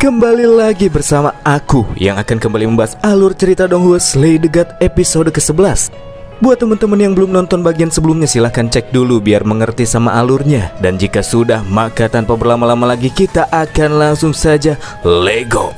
Kembali lagi bersama aku yang akan kembali membahas alur cerita Donghua Slay the God episode ke-11. Buat teman-teman yang belum nonton bagian sebelumnya, silahkan cek dulu biar mengerti sama alurnya. Dan jika sudah, maka tanpa berlama-lama lagi kita akan langsung saja Lego.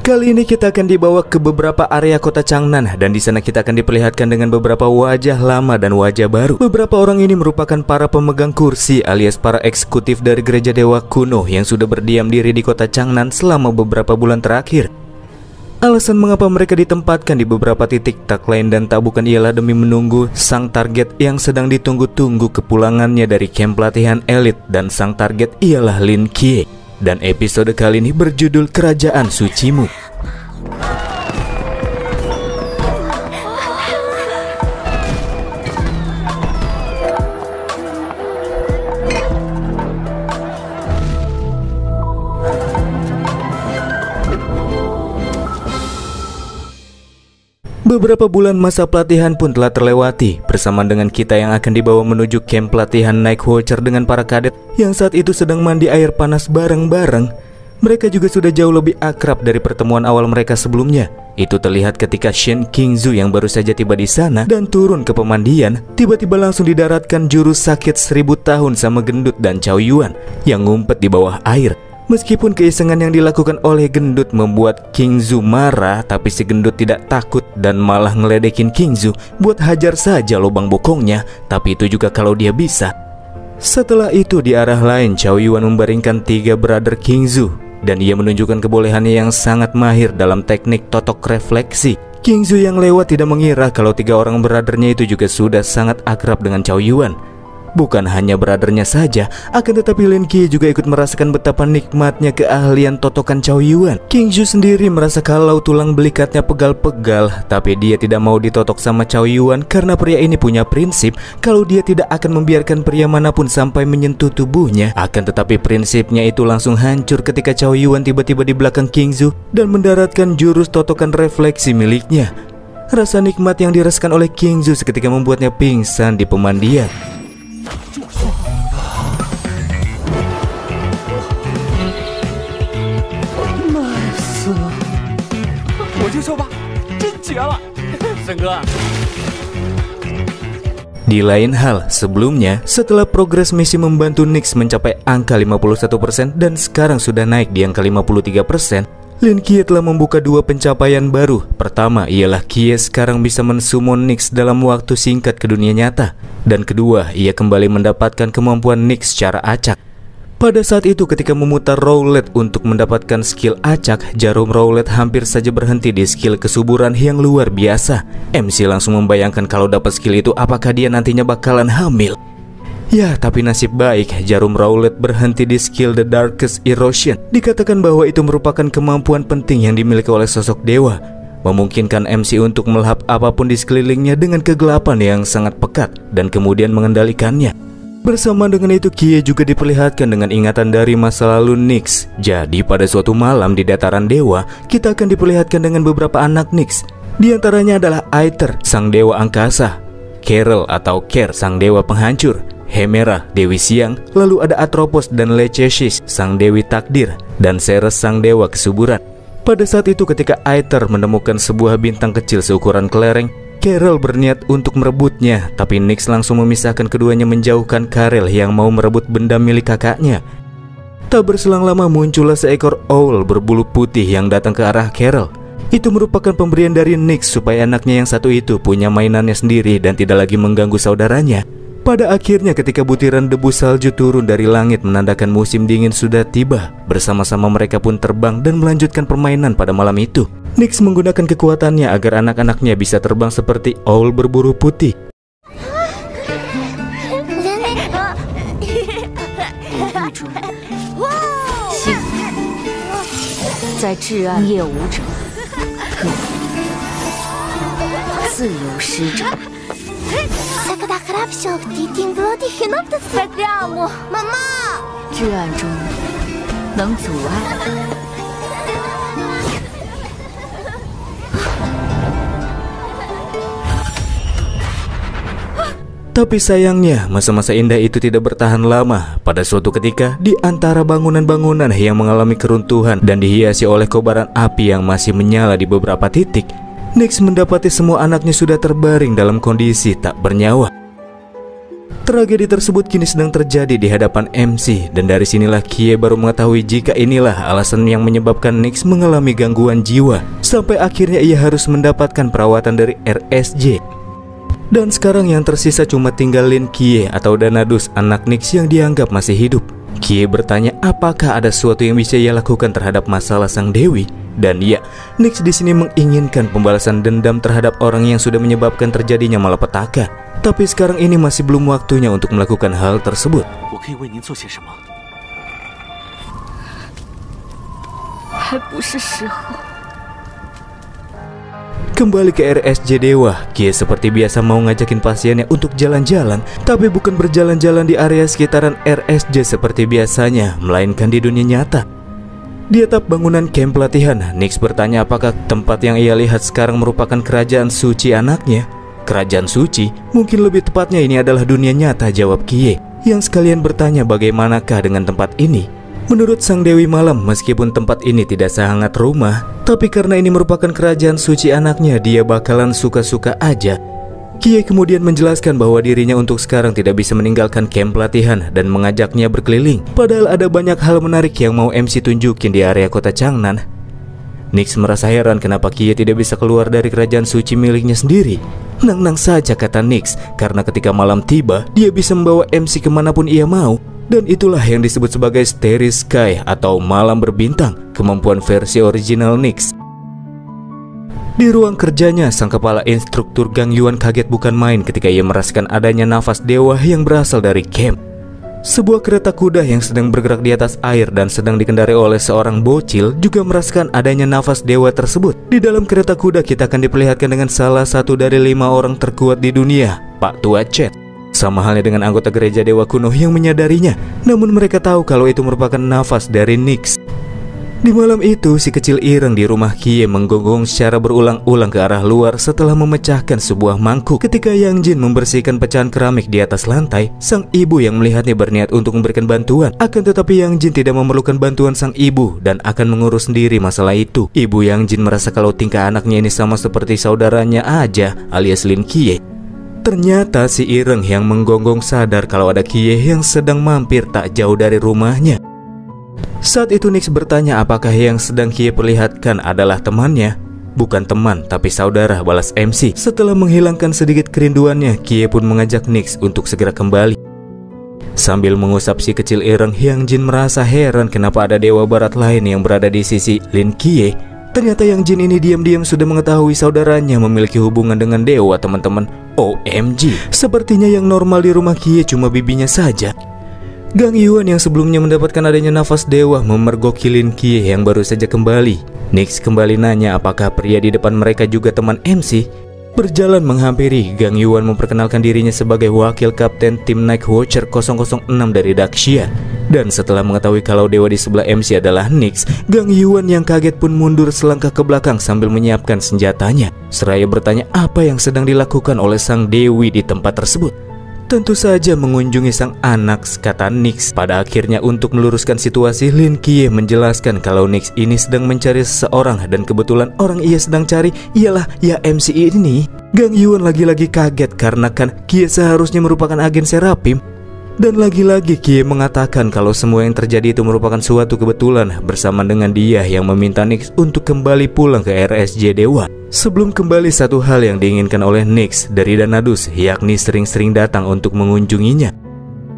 Kali ini kita akan dibawa ke beberapa area kota Changnan dan di sana kita akan diperlihatkan dengan beberapa wajah lama dan wajah baru. Beberapa orang ini merupakan para pemegang kursi alias para eksekutif dari gereja dewa kuno yang sudah berdiam diri di kota Changnan selama beberapa bulan terakhir. Alasan mengapa mereka ditempatkan di beberapa titik tak lain dan tak bukan ialah demi menunggu sang target yang sedang ditunggu-tunggu kepulangannya dari camp pelatihan elit, dan sang target ialah Lin Kie. Dan episode kali ini berjudul Kerajaan Sucimu. Beberapa bulan masa pelatihan pun telah terlewati, bersamaan dengan kita yang akan dibawa menuju camp pelatihan Night Watcher dengan para kadet yang saat itu sedang mandi air panas bareng-bareng. Mereka juga sudah jauh lebih akrab dari pertemuan awal mereka sebelumnya. Itu terlihat ketika Shen Qingzu yang baru saja tiba di sana dan turun ke pemandian, tiba-tiba langsung didaratkan jurus sakit 1000 tahun sama gendut dan Cao Yuan yang ngumpet di bawah air. Meskipun keisengan yang dilakukan oleh gendut membuat Qingzu marah, tapi si gendut tidak takut dan malah ngeledekin Qingzu buat hajar saja lubang bokongnya, tapi itu juga kalau dia bisa. Setelah itu di arah lain, Cao Yuan membaringkan 3 brother Qingzu dan ia menunjukkan kebolehannya yang sangat mahir dalam teknik totok refleksi. Qingzu yang lewat tidak mengira kalau 3 orang brothernya itu juga sudah sangat akrab dengan Cao Yuan. Bukan hanya brothernya saja, akan tetapi Lin Kie juga ikut merasakan betapa nikmatnya keahlian totokan Cao Yuan. Qingzu sendiri merasa kalau tulang belikatnya pegal-pegal, tapi dia tidak mau ditotok sama Cao Yuan karena pria ini punya prinsip kalau dia tidak akan membiarkan pria manapun sampai menyentuh tubuhnya. Akan tetapi prinsipnya itu langsung hancur ketika Cao Yuan tiba-tiba di belakang Qingzu dan mendaratkan jurus totokan refleksi miliknya. Rasa nikmat yang dirasakan oleh Qingzu seketika membuatnya pingsan di pemandian. Di lain hal, sebelumnya setelah progres misi membantu Nyx mencapai angka 51% dan sekarang sudah naik di angka 53%, Lin Kie telah membuka 2 pencapaian baru. Pertama ialah Kie sekarang bisa mensummon Nyx dalam waktu singkat ke dunia nyata, dan kedua, ia kembali mendapatkan kemampuan Nyx secara acak. Pada saat itu ketika memutar roulette untuk mendapatkan skill acak, jarum roulette hampir saja berhenti di skill kesuburan yang luar biasa. MC langsung membayangkan kalau dapat skill itu apakah dia nantinya bakalan hamil. Ya, tapi nasib baik jarum roulette berhenti di skill The Darkest Erosion. Dikatakan bahwa itu merupakan kemampuan penting yang dimiliki oleh sosok dewa, memungkinkan MC untuk melahap apapun di sekelilingnya dengan kegelapan yang sangat pekat dan kemudian mengendalikannya. Bersama dengan itu, Kie juga diperlihatkan dengan ingatan dari masa lalu Nyx. Jadi pada suatu malam di dataran dewa, kita akan diperlihatkan dengan beberapa anak Nyx. Di antaranya adalah Aether, sang dewa angkasa, Kerel atau Ker, sang dewa penghancur, Hemera, dewi siang, lalu ada Atropos dan Lechesis, sang dewi takdir, dan Ceres, sang dewa kesuburan. Pada saat itu ketika Aether menemukan sebuah bintang kecil seukuran kelereng, Kerel berniat untuk merebutnya, tapi Nyx langsung memisahkan keduanya menjauhkan Karel yang mau merebut benda milik kakaknya. Tak berselang lama muncullah seekor owl berbulu putih yang datang ke arah Kerel. Itu merupakan pemberian dari Nyx supaya anaknya yang satu itu punya mainannya sendiri dan tidak lagi mengganggu saudaranya. Pada akhirnya ketika butiran debu salju turun dari langit menandakan musim dingin sudah tiba, bersama-sama mereka pun terbang dan melanjutkan permainan pada malam itu. Nyx menggunakan kekuatannya agar anak-anaknya bisa terbang seperti owl berbulu putih. Tapi sayangnya, masa-masa indah itu tidak bertahan lama. Pada suatu ketika, di antara bangunan-bangunan yang mengalami keruntuhan dan dihiasi oleh kobaran api yang masih menyala di beberapa titik, Nyx mendapati semua anaknya sudah terbaring dalam kondisi tak bernyawa. Tragedi tersebut kini sedang terjadi di hadapan MC, dan dari sinilah Kie baru mengetahui jika inilah alasan yang menyebabkan Nyx mengalami gangguan jiwa, sampai akhirnya ia harus mendapatkan perawatan dari RSJ. Dan sekarang yang tersisa cuma tinggal Lin Kie atau Danadus, anak Nyx yang dianggap masih hidup. Kie bertanya apakah ada sesuatu yang bisa ia lakukan terhadap masalah sang dewi. Dan ya, Nyx di sini menginginkan pembalasan dendam terhadap orang yang sudah menyebabkan terjadinya malapetaka. Tapi sekarang ini masih belum waktunya untuk melakukan hal tersebut. Kembali ke RSJ Dewa, Kie seperti biasa mau ngajakin pasiennya untuk jalan-jalan, tapi bukan berjalan-jalan di area sekitaran RSJ seperti biasanya, melainkan di dunia nyata. Di atap bangunan camp pelatihan, Nyx bertanya apakah tempat yang ia lihat sekarang merupakan kerajaan suci anaknya. Kerajaan suci? Mungkin lebih tepatnya ini adalah dunia nyata, jawab Kie, yang sekalian bertanya bagaimanakah dengan tempat ini. Menurut sang Dewi Malam, meskipun tempat ini tidak sangat rumah, tapi karena ini merupakan kerajaan suci anaknya, dia bakalan suka-suka aja. Kie kemudian menjelaskan bahwa dirinya untuk sekarang tidak bisa meninggalkan camp pelatihan dan mengajaknya berkeliling. Padahal ada banyak hal menarik yang mau MC tunjukin di area kota Changnan. Nyx merasa heran kenapa Kie tidak bisa keluar dari kerajaan suci miliknya sendiri. Nang-nang saja, kata Nyx, karena ketika malam tiba, dia bisa membawa MC kemanapun ia mau. Dan itulah yang disebut sebagai Starry Sky atau malam berbintang, kemampuan versi original Nyx. Di ruang kerjanya, sang kepala instruktur Gang Yuan kaget bukan main ketika ia merasakan adanya nafas dewa yang berasal dari camp. Sebuah kereta kuda yang sedang bergerak di atas air dan sedang dikendarai oleh seorang bocil juga merasakan adanya nafas dewa tersebut. Di dalam kereta kuda kita akan diperlihatkan dengan salah satu dari 5 orang terkuat di dunia, Pak Tua Chet. Sama halnya dengan anggota gereja dewa kuno yang menyadarinya, namun mereka tahu kalau itu merupakan nafas dari Nyx. Di malam itu, si kecil Ireng di rumah Kie menggonggong secara berulang-ulang ke arah luar setelah memecahkan sebuah mangkuk. Ketika Yang Jin membersihkan pecahan keramik di atas lantai, sang ibu yang melihatnya berniat untuk memberikan bantuan. Akan tetapi Yang Jin tidak memerlukan bantuan sang ibu dan akan mengurus sendiri masalah itu. Ibu Yang Jin merasa kalau tingkah anaknya ini sama seperti saudaranya aja, alias Lin Kie. Ternyata si Ireng yang menggonggong sadar kalau ada Kie yang sedang mampir tak jauh dari rumahnya. Saat itu Nyx bertanya apakah yang sedang Kie perlihatkan adalah temannya. Bukan teman, tapi saudara, balas MC. Setelah menghilangkan sedikit kerinduannya, Kie pun mengajak Nyx untuk segera kembali. Sambil mengusap si kecil Ireng, Yang Jin merasa heran kenapa ada dewa barat lain yang berada di sisi Lin Kie. Ternyata Yang Jin ini diam-diam sudah mengetahui saudaranya memiliki hubungan dengan dewa, teman-teman. OMG, sepertinya yang normal di rumah Kie cuma bibinya saja. Gang Yuan yang sebelumnya mendapatkan adanya nafas dewa memergoki Lin Kie yang baru saja kembali. Nyx kembali nanya apakah pria di depan mereka juga teman MC. Berjalan menghampiri, Gang Yuan memperkenalkan dirinya sebagai wakil kapten tim Night Watcher 006 dari Daxia. Dan setelah mengetahui kalau dewa di sebelah MC adalah Nyx, Gang Yuan yang kaget pun mundur selangkah ke belakang sambil menyiapkan senjatanya. Seraya bertanya apa yang sedang dilakukan oleh sang dewi di tempat tersebut. Tentu saja mengunjungi sang anak, kata Nyx. Pada akhirnya untuk meluruskan situasi, Lin Kie menjelaskan kalau Nyx ini sedang mencari seseorang dan kebetulan orang ia sedang cari ialah ya MC ini. Gang Yuan lagi-lagi kaget karena kan Kie seharusnya merupakan agen Serapim. Dan lagi-lagi Kie mengatakan kalau semua yang terjadi itu merupakan suatu kebetulan bersama dengan dia yang meminta Nyx untuk kembali pulang ke RSJ Dewa. Sebelum kembali, satu hal yang diinginkan oleh Nyx dari Danadus yakni sering-sering datang untuk mengunjunginya.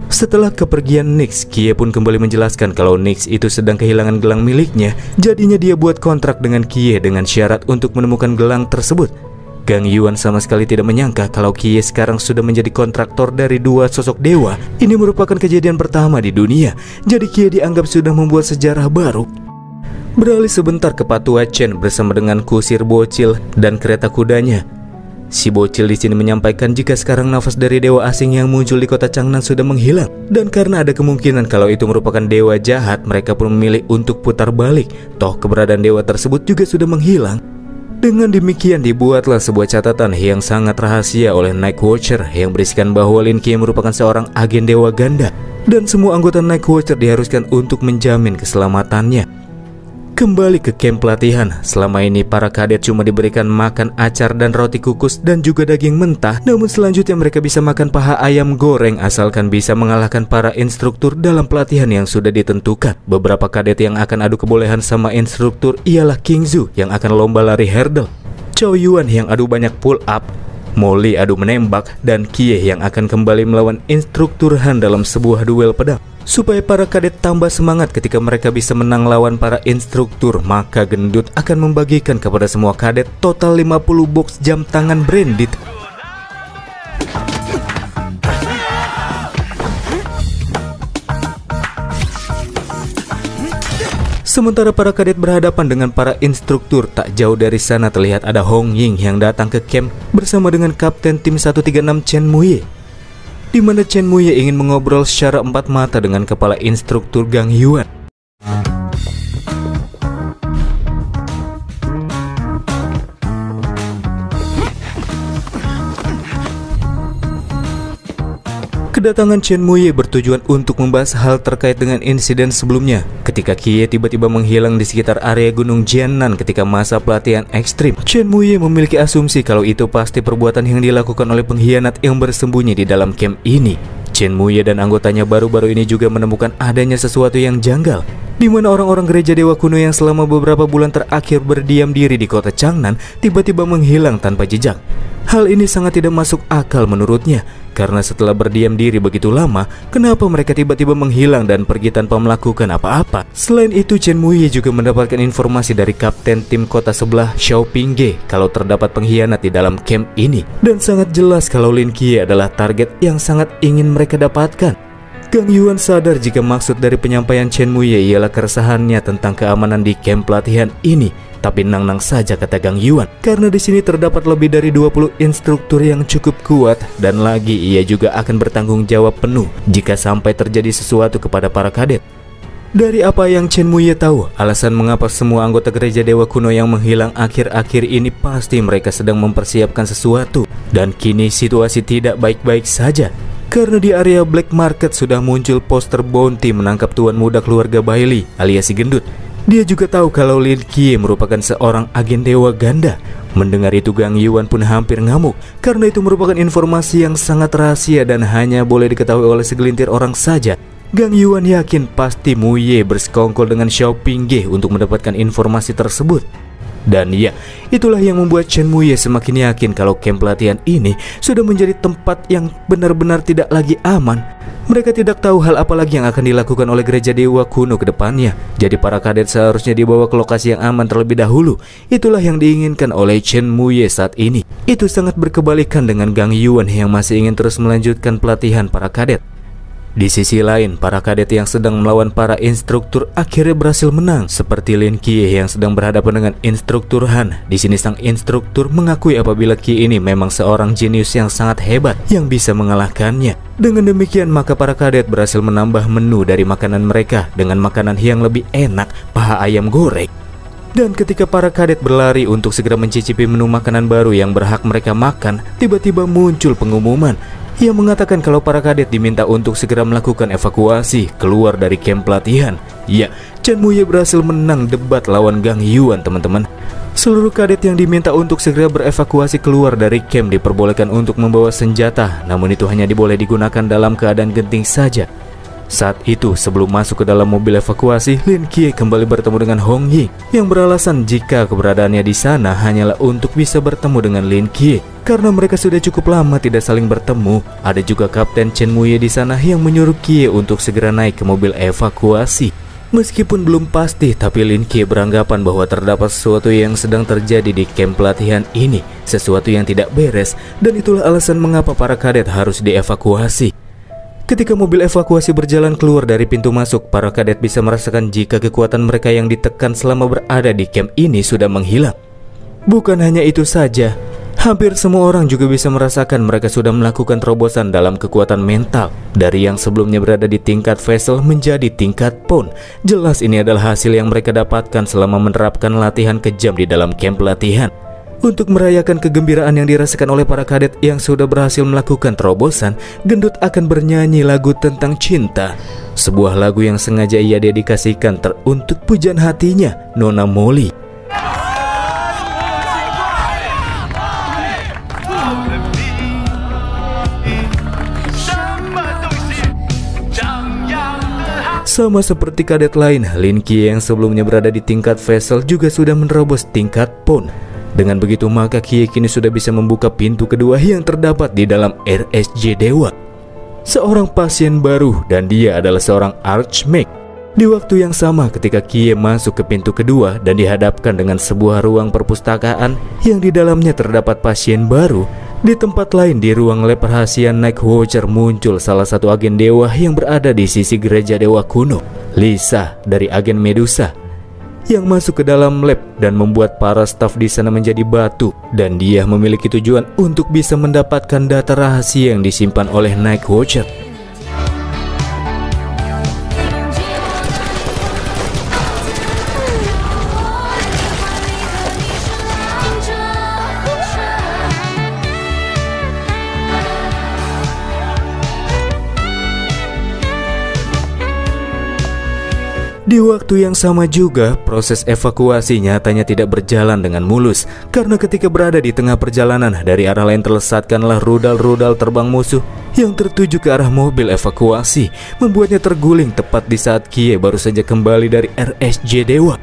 Setelah kepergian Nyx, Kie pun kembali menjelaskan kalau Nyx itu sedang kehilangan gelang miliknya. Jadinya dia buat kontrak dengan Kie dengan syarat untuk menemukan gelang tersebut. Gang Yuan sama sekali tidak menyangka kalau Kie sekarang sudah menjadi kontraktor dari 2 sosok dewa. Ini merupakan kejadian pertama di dunia. Jadi Kie dianggap sudah membuat sejarah baru. Beralih sebentar ke Patua Chen bersama dengan kusir bocil dan kereta kudanya. Si bocil di sini menyampaikan jika sekarang nafas dari dewa asing yang muncul di kota Changnan sudah menghilang. Dan karena ada kemungkinan kalau itu merupakan dewa jahat, mereka pun memilih untuk putar balik. Toh keberadaan dewa tersebut juga sudah menghilang. Dengan demikian dibuatlah sebuah catatan yang sangat rahasia oleh Night Watcher yang berisikan bahwa Lin Kie merupakan seorang agen dewa ganda dan semua anggota Night Watcher diharuskan untuk menjamin keselamatannya. Kembali ke camp pelatihan, selama ini para kadet cuma diberikan makan acar dan roti kukus dan juga daging mentah, namun selanjutnya mereka bisa makan paha ayam goreng asalkan bisa mengalahkan para instruktur dalam pelatihan yang sudah ditentukan. Beberapa kadet yang akan adu kebolehan sama instruktur ialah King Zhu yang akan lomba lari hurdle, Chow Yuan yang adu banyak pull up, Molly adu menembak, dan Kie yang akan kembali melawan instruktur Han dalam sebuah duel pedang. Supaya para kadet tambah semangat ketika mereka bisa menang lawan para instruktur, maka Gendut akan membagikan kepada semua kadet total 50 box jam tangan branded. Sementara para kadet berhadapan dengan para instruktur, tak jauh dari sana terlihat ada Hong Ying yang datang ke camp bersama dengan Kapten Tim 136 Chen Muye, di mana Chen Muye ingin mengobrol secara empat mata dengan kepala instruktur Gang Yuan. Kedatangan Chen Muye bertujuan untuk membahas hal terkait dengan insiden sebelumnya ketika Kie tiba-tiba menghilang di sekitar area Gunung Jiannan ketika masa pelatihan ekstrim. Chen Muye memiliki asumsi kalau itu pasti perbuatan yang dilakukan oleh pengkhianat yang bersembunyi di dalam camp ini. Chen Muye dan anggotanya baru-baru ini juga menemukan adanya sesuatu yang janggal, di mana orang-orang gereja dewa kuno yang selama beberapa bulan terakhir berdiam diri di kota Changnan tiba-tiba menghilang tanpa jejak. Hal ini sangat tidak masuk akal menurutnya, karena setelah berdiam diri begitu lama, kenapa mereka tiba-tiba menghilang dan pergi tanpa melakukan apa-apa? Selain itu, Chen Muye juga mendapatkan informasi dari kapten tim kota sebelah Xiao Pingge kalau terdapat pengkhianat di dalam camp ini, dan sangat jelas kalau Lin Kie adalah target yang sangat ingin mereka dapatkan. Gang Yuan sadar jika maksud dari penyampaian Chen Muye ialah keresahannya tentang keamanan di camp pelatihan ini. Tapi nang-nang saja, kata Gang Yuan, karena di sini terdapat lebih dari 20 instruktur yang cukup kuat, dan lagi ia juga akan bertanggung jawab penuh jika sampai terjadi sesuatu kepada para kadet. Dari apa yang Chen Muye tahu, alasan mengapa semua anggota gereja dewa kuno yang menghilang akhir-akhir ini pasti mereka sedang mempersiapkan sesuatu, dan kini situasi tidak baik-baik saja. Karena di area black market sudah muncul poster bounty menangkap tuan muda keluarga Bailey alias si Gendut. Dia juga tahu kalau Lin Kie merupakan seorang agen dewa ganda. Mendengar itu Gang Yuan pun hampir ngamuk, karena itu merupakan informasi yang sangat rahasia dan hanya boleh diketahui oleh segelintir orang saja. Gang Yuan yakin pasti Muye bersekongkol dengan Xiao Pingge untuk mendapatkan informasi tersebut. Dan ya, itulah yang membuat Chen Muye semakin yakin kalau camp pelatihan ini sudah menjadi tempat yang benar-benar tidak lagi aman. Mereka tidak tahu hal apa lagi yang akan dilakukan oleh gereja dewa kuno ke depannya. Jadi para kadet seharusnya dibawa ke lokasi yang aman terlebih dahulu. Itulah yang diinginkan oleh Chen Muye saat ini. Itu sangat berkebalikan dengan Gang Yuan yang masih ingin terus melanjutkan pelatihan para kadet. Di sisi lain, para kadet yang sedang melawan para instruktur akhirnya berhasil menang, seperti Lin Kie yang sedang berhadapan dengan instruktur Han. Di sini sang instruktur mengakui apabila Kie ini memang seorang jenius yang sangat hebat yang bisa mengalahkannya. Dengan demikian, maka para kadet berhasil menambah menu dari makanan mereka dengan makanan yang lebih enak, paha ayam goreng. Dan ketika para kadet berlari untuk segera mencicipi menu makanan baru yang berhak mereka makan, tiba-tiba muncul pengumuman yang mengatakan kalau para kadet diminta untuk segera melakukan evakuasi keluar dari camp pelatihan. Ya, Chen Muye berhasil menang debat lawan Gang Yuan, teman-teman. Seluruh kadet yang diminta untuk segera berevakuasi keluar dari camp diperbolehkan untuk membawa senjata, namun itu hanya diboleh digunakan dalam keadaan genting saja. Saat itu, sebelum masuk ke dalam mobil evakuasi, Lin Kie kembali bertemu dengan Hong Ying yang beralasan jika keberadaannya di sana hanyalah untuk bisa bertemu dengan Lin Kie. Karena mereka sudah cukup lama tidak saling bertemu. Ada juga Kapten Chen Muye di sana yang menyuruh Kie untuk segera naik ke mobil evakuasi. Meskipun belum pasti, tapi Lin Kie beranggapan bahwa terdapat sesuatu yang sedang terjadi di camp pelatihan ini, sesuatu yang tidak beres, dan itulah alasan mengapa para kadet harus dievakuasi. Ketika mobil evakuasi berjalan keluar dari pintu masuk, para kadet bisa merasakan jika kekuatan mereka yang ditekan selama berada di camp ini sudah menghilang. Bukan hanya itu saja, hampir semua orang juga bisa merasakan mereka sudah melakukan terobosan dalam kekuatan mental. Dari yang sebelumnya berada di tingkat vessel menjadi tingkat pound. Jelas ini adalah hasil yang mereka dapatkan selama menerapkan latihan kejam di dalam camp pelatihan. Untuk merayakan kegembiraan yang dirasakan oleh para kadet yang sudah berhasil melakukan terobosan, gendut akan bernyanyi lagu tentang cinta. Sebuah lagu yang sengaja ia dedikasikan untuk pujaan hatinya, Nona Molly. Sama seperti kadet lain, Lin Kie yang sebelumnya berada di tingkat Vessel juga sudah menerobos tingkat Pon. Dengan begitu maka Kie kini sudah bisa membuka pintu kedua yang terdapat di dalam RSJ Dewa. Seorang pasien baru dan dia adalah seorang Archmage. Di waktu yang sama ketika Kie masuk ke pintu kedua dan dihadapkan dengan sebuah ruang perpustakaan yang di dalamnya terdapat pasien baru, di tempat lain di ruang lab rahasia Night Watcher muncul salah satu agen dewa yang berada di sisi gereja dewa kuno, Lisa dari agen Medusa, yang masuk ke dalam lab dan membuat para staf di sana menjadi batu, dan dia memiliki tujuan untuk bisa mendapatkan data rahasia yang disimpan oleh Night Watcher. Di waktu yang sama juga, proses evakuasi nyatanya tidak berjalan dengan mulus, karena ketika berada di tengah perjalanan, dari arah lain terlesatkanlah rudal-rudal terbang musuh yang tertuju ke arah mobil evakuasi, membuatnya terguling tepat di saat Kie baru saja kembali dari RSJ Dewa.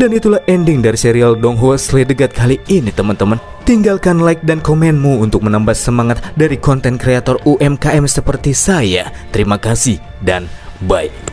Dan itulah ending dari serial Donghua Slay the God kali ini, teman-teman. Tinggalkan like dan komenmu untuk menambah semangat dari konten kreator UMKM seperti saya. Terima kasih dan bye.